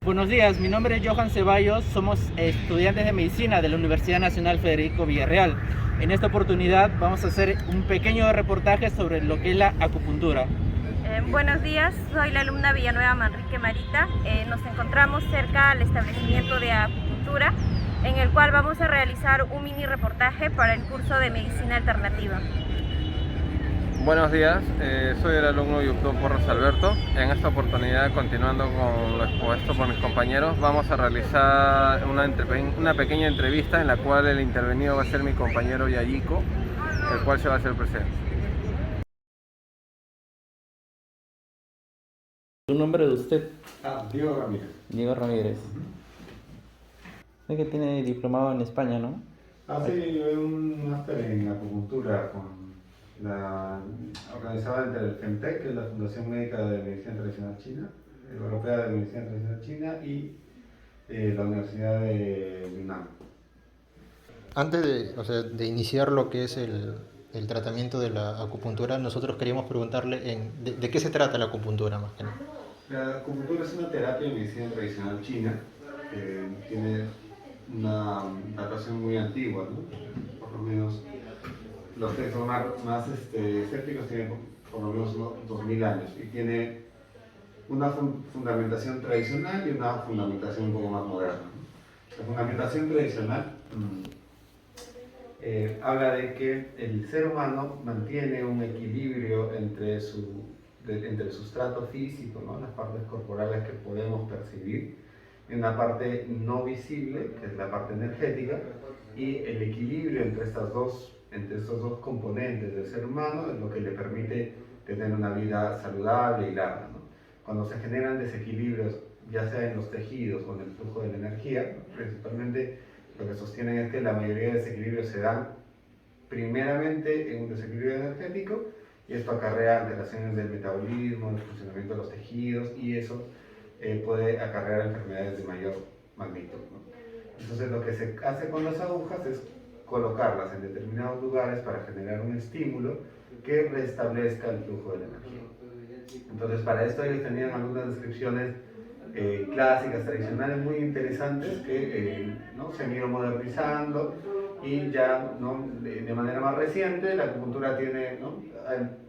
Buenos días, mi nombre es Johan Ceballos, somos estudiantes de medicina de la Universidad Nacional Federico Villarreal. En esta oportunidad vamos a hacer un pequeño reportaje sobre lo que es la acupuntura. Buenos días, soy la alumna Villanueva Manrique Marita. Nos encontramos cerca al establecimiento de acupuntura, en el cual vamos a realizar un mini reportaje para el curso de medicina alternativa. Buenos días, soy el alumno Yuptón Porras Alberto. En esta oportunidad, continuando con lo expuesto por mis compañeros, vamos a realizar una pequeña entrevista en la cual el intervenido va a ser mi compañero Yayiko, el cual se va a hacer presente. ¿El nombre de usted? Diego Ramírez. Diego Ramírez. Sé que tiene diplomado en España, ¿no? Sí, un máster en acupuntura organizada entre el FEMTEC, que es la Fundación Médica de Medicina Tradicional China, Europea de Medicina Tradicional China, y la Universidad de Yunnan. Antes de iniciar lo que es el tratamiento de la acupuntura, nosotros queríamos preguntarle de qué se trata la acupuntura más que nada. La acupuntura es una terapia de medicina tradicional china que tiene una datación muy antigua, ¿no? Por lo menos los que son más escépticos tienen por lo menos 2000 años y tiene una fundamentación tradicional y una fundamentación un poco más moderna, ¿no? La fundamentación tradicional habla de que el ser humano mantiene un equilibrio entre el sustrato físico, ¿no? Las partes corporales que podemos percibir, en una parte no visible, que es la parte energética, y el equilibrio entre estos dos componentes del ser humano es lo que le permite tener una vida saludable y larga, ¿no? Cuando se generan desequilibrios, ya sea en los tejidos o en el flujo de la energía, principalmente lo que sostienen es que la mayoría de desequilibrios se dan primeramente en un desequilibrio energético, y esto acarrea alteraciones del metabolismo, del funcionamiento de los tejidos, y eso puede acarrear enfermedades de mayor magnitud, ¿no? Entonces lo que se hace con las agujas es colocarlas en determinados lugares para generar un estímulo que restablezca el flujo de la energía. Entonces para esto ellos tenían algunas descripciones clásicas, tradicionales muy interesantes que ¿no? se han ido modernizando, y ya ¿no? de manera más reciente la acupuntura tiene, ¿no?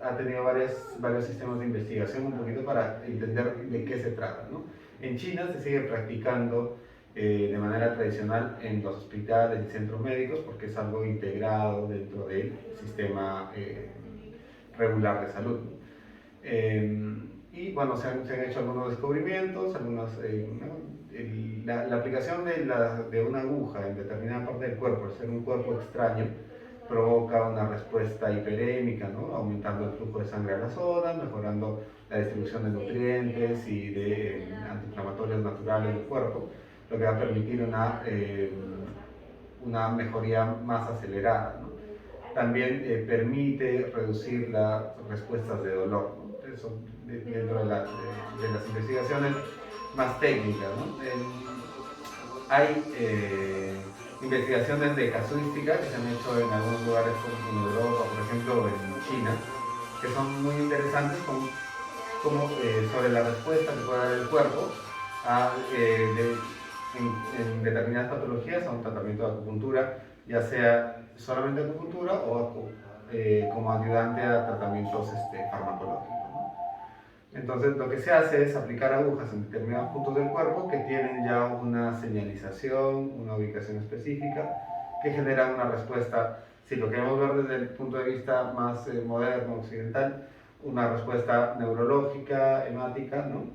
ha tenido varios sistemas de investigación un poquito para entender de qué se trata, ¿no? En China se sigue practicando de manera tradicional en los hospitales y centros médicos porque es algo integrado dentro del sistema regular de salud, ¿no? Y bueno, se han hecho algunos descubrimientos, la aplicación de una aguja en determinada parte del cuerpo, al ser un cuerpo extraño, provoca una respuesta hiperémica, ¿no? Aumentando el flujo de sangre a la zona, mejorando la distribución de nutrientes y de antiinflamatorios naturales del cuerpo, lo que va a permitir una mejoría más acelerada, ¿no? También permite reducir las respuestas de dolor, ¿no? Eso dentro de las investigaciones más técnicas, ¿no? Hay investigaciones de casuística que se han hecho en algunos lugares como en Europa, por ejemplo en China, que son muy interesantes sobre la respuesta que puede dar el cuerpo en determinadas patologías a un tratamiento de acupuntura, ya sea solamente acupuntura o como ayudante a tratamientos farmacológicos, ¿no? Entonces lo que se hace es aplicar agujas en determinados puntos del cuerpo que tienen ya una señalización, una ubicación específica que genera una respuesta, si lo queremos ver desde el punto de vista más moderno, occidental, una respuesta neurológica, hemática, ¿no?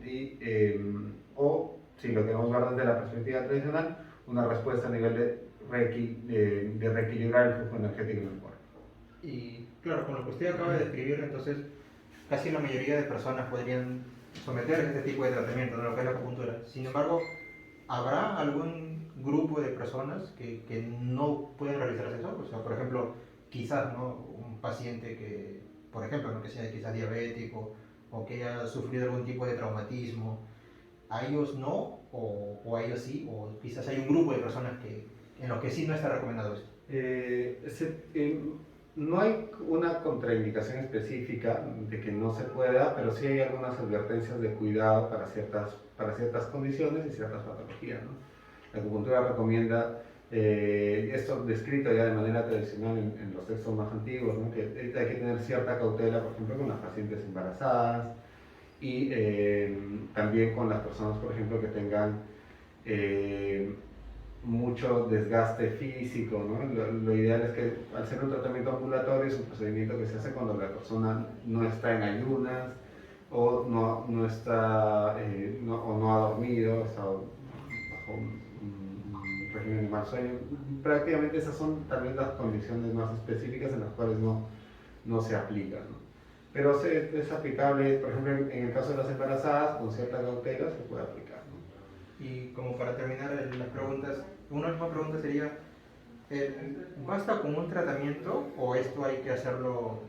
O si lo queremos ver desde la perspectiva tradicional, una respuesta a nivel de reequilibrar el flujo energético en el cuerpo. Y claro, con lo que usted acaba de describir, entonces casi la mayoría de personas podrían someterse a este tipo de tratamiento, ¿no? Lo que es la acupuntura. Sin embargo, ¿habrá algún grupo de personas que no pueden realizarse eso? O sea, por ejemplo, quizás, ¿no? Un paciente que, por ejemplo, ¿no? Que sea quizás diabético o que haya sufrido algún tipo de traumatismo, ¿a ellos no? ¿O a ellos sí? ¿O quizás hay un grupo de personas en los que sí no está recomendado esto? No hay una contraindicación específica de que no se pueda, pero sí hay algunas advertencias de cuidado para ciertas condiciones y ciertas patologías, ¿no? La acupuntura recomienda, esto descrito ya de manera tradicional en los textos más antiguos, ¿no? Que hay que tener cierta cautela, por ejemplo, con las pacientes embarazadas y también con las personas, por ejemplo, que tengan mucho desgaste físico, ¿no? Lo ideal es que al ser un tratamiento ambulatorio es un procedimiento que se hace cuando la persona no está en ayunas o no está o no ha dormido, está bajo un régimen de mal sueño. Prácticamente esas son tal vez las condiciones más específicas en las cuales no se aplica, ¿no? Pero es aplicable, por ejemplo, en el caso de las embarazadas, con cierta cautela se puede aplicar, ¿no? Y como para terminar las preguntas, una última pregunta sería, ¿basta con un tratamiento o esto hay que hacerlo,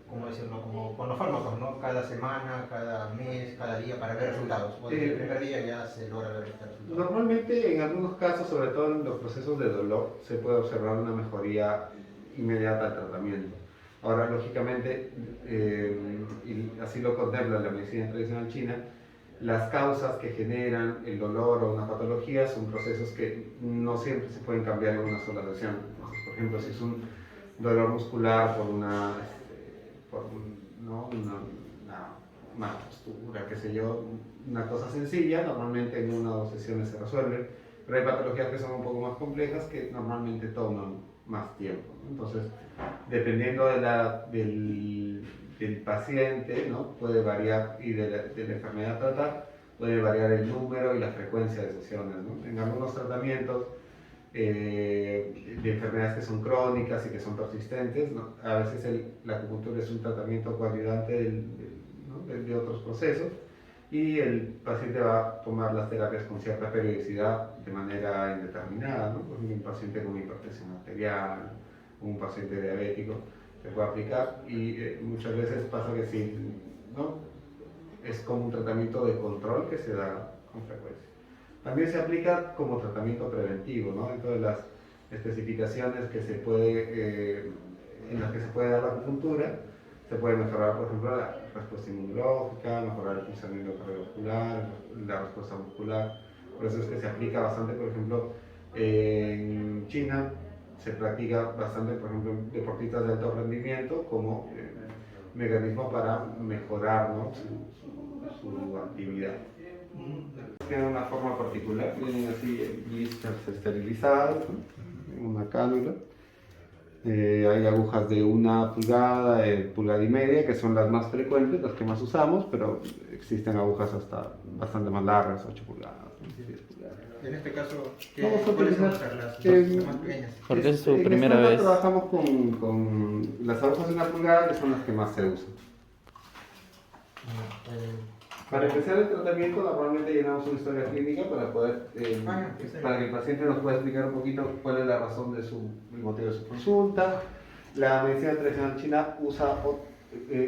como decirlo, como con los fármacos, ¿no? Cada semana, cada mes, cada día para ver resultados? O desde el primer día ya se logra ver resultados. Normalmente, en algunos casos, sobre todo en los procesos de dolor, se puede observar una mejoría inmediata al tratamiento. Ahora, lógicamente, y así lo contempla la medicina tradicional china, las causas que generan el dolor o una patología son procesos que no siempre se pueden cambiar en una sola sesión. Entonces, por ejemplo, si es un dolor muscular por una postura, qué sé yo, una cosa sencilla, normalmente en una o dos sesiones se resuelve, pero hay patologías que son un poco más complejas que normalmente toman más tiempo, ¿no? Entonces, dependiendo del paciente, ¿no? Puede variar, y de la enfermedad a tratar, puede variar el número y la frecuencia de sesiones, ¿no? En algunos tratamientos de enfermedades que son crónicas y que son persistentes, ¿no? A veces la acupuntura es un tratamiento coayudante de otros procesos, y el paciente va a tomar las terapias con cierta periodicidad de manera indeterminada, ¿no? Por ejemplo, un paciente con hipertensión arterial, un paciente diabético, se puede aplicar, y muchas veces pasa que sí, ¿no? Es como un tratamiento de control que se da con frecuencia. También se aplica como tratamiento preventivo, ¿no? Dentro de las especificaciones que en las que se puede dar la acupuntura, se puede mejorar, por ejemplo, la respuesta inmunológica, mejorar el funcionamiento cardiovascular, la respuesta muscular. Por eso es que se aplica bastante, por ejemplo, en China se practica bastante, por ejemplo, en deportistas de alto rendimiento como mecanismo para mejorar, ¿no? su actividad. Tienen una forma particular, tienen así blisters esterilizados, ¿no? En una cánula. Hay agujas de 1 pulgada, pulgada y media, que son las más frecuentes, las que más usamos, pero existen agujas hasta bastante más largas, 8 pulgadas, ¿no? 10 pulgadas. En este caso, Vamos a ¿cuáles son utilizar, las más pequeñas? Porque es su en primera estándar vez. Trabajamos con las agujas de 1 pulgada, que son las que más se usan. Para empezar el tratamiento, normalmente llenamos una historia clínica para poder, para que el paciente nos pueda explicar un poquito cuál es la razón de el motivo de su consulta. La medicina tradicional china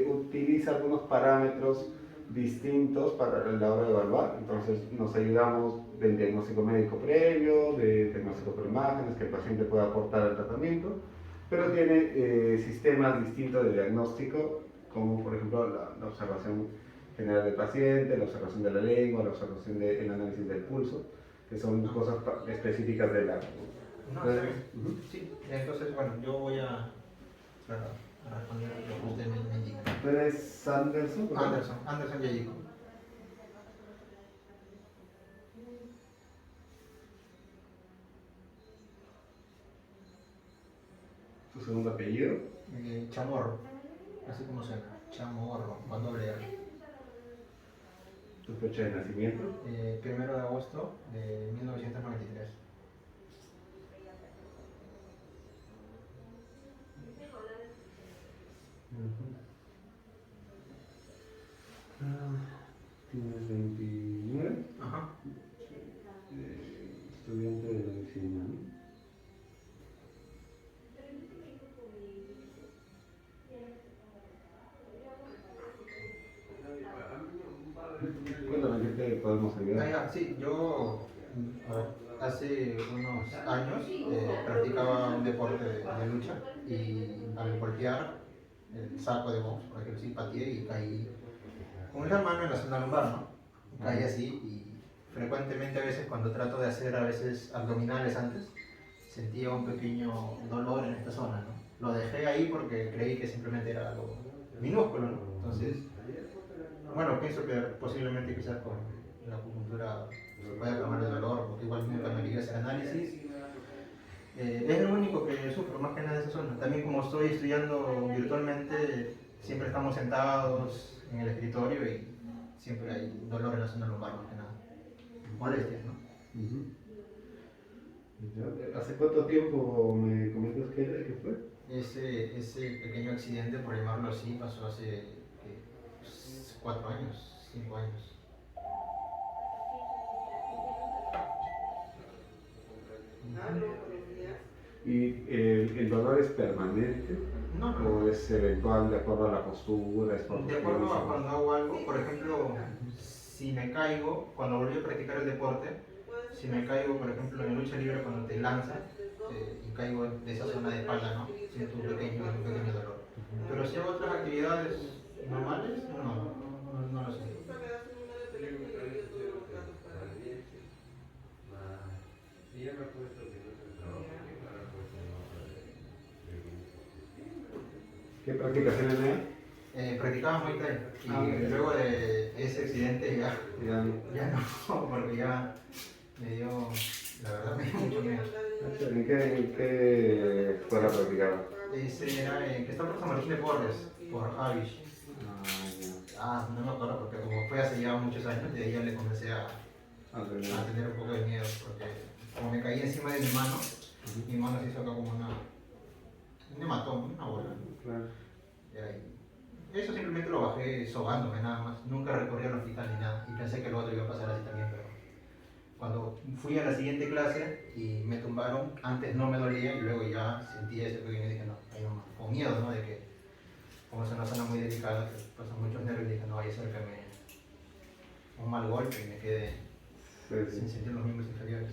utiliza algunos parámetros distintos para la hora de evaluar, entonces nos ayudamos del diagnóstico médico previo, de diagnóstico por imágenes que el paciente pueda aportar al tratamiento, pero tiene sistemas distintos de diagnóstico, como por ejemplo la observación general del paciente, la observación de la lengua, la observación del análisis del pulso, que son cosas específicas del área. No, sí, entonces, bueno, yo voy a responder lo que usted me indica. ¿Tú eres Anderson? Anderson Yayico. ¿Tu segundo apellido? Chamorro, así como suena, Chamorro, con doble R. ¿Tu fecha de nacimiento? 1 de agosto de 1993. ¿Tienes 29? Ajá. Estudiante de medicina, ¿no? Cuéntame, ¿qué te podemos ayudar? Sí, yo, a ver, hace unos años practicaba un deporte de lucha y al golpear el saco de box, por ejemplo, sí pateé y caí con la mano en la zona lumbar, ¿no? Caí así y frecuentemente a veces cuando trato de hacer a veces abdominales antes, sentía un pequeño dolor en esta zona, ¿no? Lo dejé ahí porque creí que simplemente era algo minúsculo, ¿no? Entonces, bueno, pienso que posiblemente quizás con la acupuntura se pueda calmar el dolor, porque igual nunca me llegué a hacer análisis. Es lo único que sufro, más que nada de esa zona. También como estoy estudiando virtualmente, siempre estamos sentados en el escritorio y siempre hay dolor en la zona lumbar, más que nada. Molestias, ¿no? ¿Hace cuánto tiempo me comentas que fue? Ese pequeño accidente, por llamarlo así, pasó hace 4 años, 5 años. ¿Y el dolor es permanente? No, ¿O es eventual de acuerdo a la postura? de acuerdo a cuando hago algo, por ejemplo, si me caigo, cuando volví a practicar el deporte, si me caigo, por ejemplo, en lucha libre, cuando te lanzas y caigo de esa zona de espalda, ¿no? Siento un pequeño dolor. Pero si hago otras actividades normales, no lo siento. ¿Qué practicas en MMA? Practicaba Muay Thai y luego de ese accidente ya no, porque ya me dio, la verdad me dio mucho miedo. ¿En qué escuela practicabas? Ese era que está por San Martín de Porres, por Javish. No me acuerdo porque como fue hace ya muchos años, de ahí ya le comencé a tener un poco de miedo, porque como me caí encima de mi mano se hizo acá como un hematoma, una bola. Claro. Y ahí, eso simplemente lo bajé sobándome nada más, nunca recorrí al hospital ni nada, y pensé que lo otro iba a pasar así también, pero cuando fui a la siguiente clase y me tumbaron, antes no me dolía y luego ya sentí ese pequeño y dije no, ahí no más, con miedo, ¿no? De que como es una zona muy delicada, que pasan muchos nervios, dije no vaya a ser que me un mal golpe y me quede sin sentir los miembros inferiores.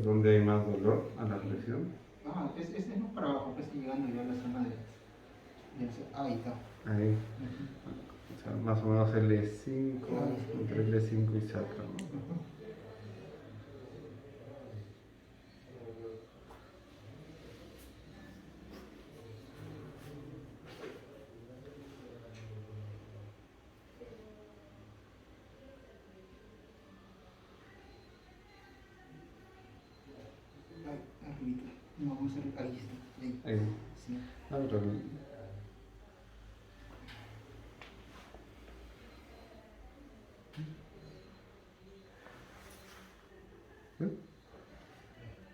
¿Dónde hay más dolor a la presión? Este es más para abajo, estoy llegando ya a la zona ahí está. Ahí. O sea, más o menos L5, entre L5 y sacro, ¿no? Arribita. No, vamos a hacer ahí está. Ahí. Sí.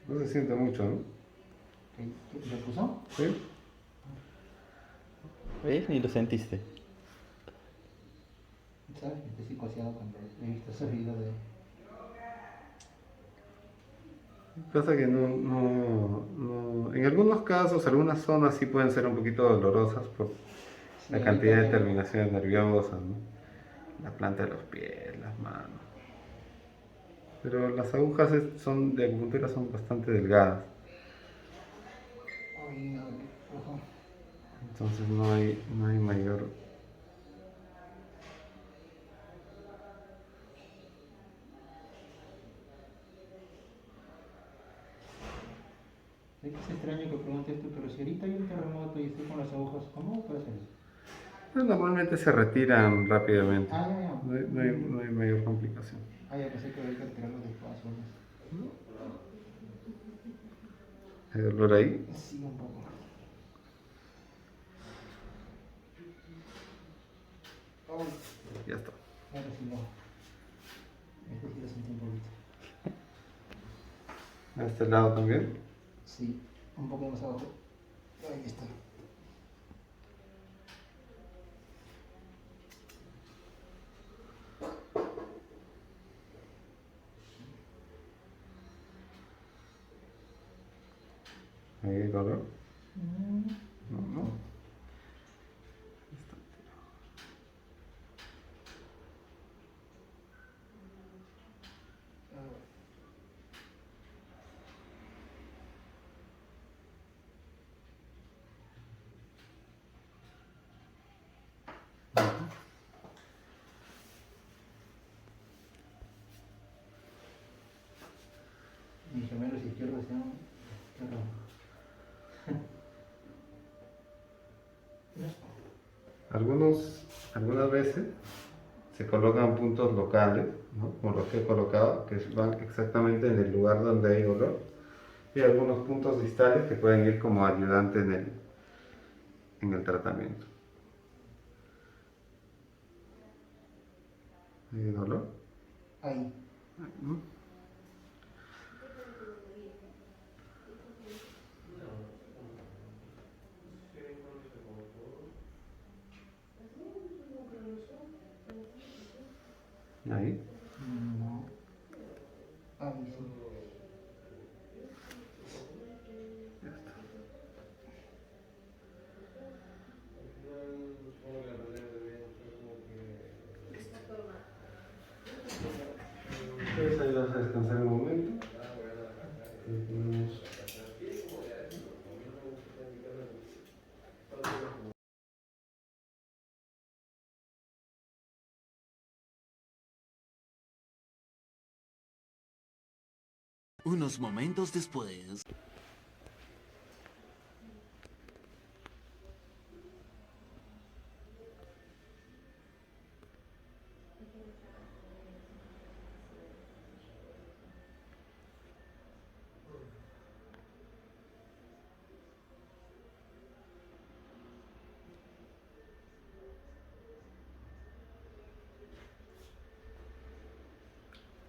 Pero no se siente mucho, ¿no? ¿Qué se puso? ¿Sí? ¿Ves? Ni lo sentiste. ¿Sabes? Estoy psicoseado cuando he visto esos videos de... Pasa que en algunos casos, algunas zonas sí pueden ser un poquito dolorosas por la cantidad de terminaciones nerviosas, ¿no? La planta de los pies, las manos. Pero las agujas de acupuntura son bastante delgadas, entonces no hay mayor... Es extraño que pregunte esto, pero si ahorita hay un terremoto y estoy con las agujas, ¿cómo puede hacer eso? Normalmente se retiran rápidamente, Ya. no hay mayor complicación. Ya pensé que había que retirarlo despacio. ¿Hay dolor ahí? Sí, un poco. Ya está. Ahora sí no. Este sí lo sentí un poquito. ¿A este lado también? Sí, un poco más abajo. Ahí está. ¿Hay dolor? No. Mis gemelos izquierdos están... Algunas veces se colocan puntos locales, ¿no? Como los que he colocado, que van exactamente en el lugar donde hay dolor, y algunos puntos distales que pueden ir como ayudante en el tratamiento. ¿Hay dolor? Ahí. ¿No? Ahí. No. Ahí sí. Ya está. Entonces ahí vas a descansar un momento. Y ponemos... Unos momentos después.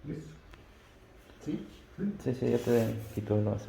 ¿Listo? ¿Sí? Sí, ya te quito los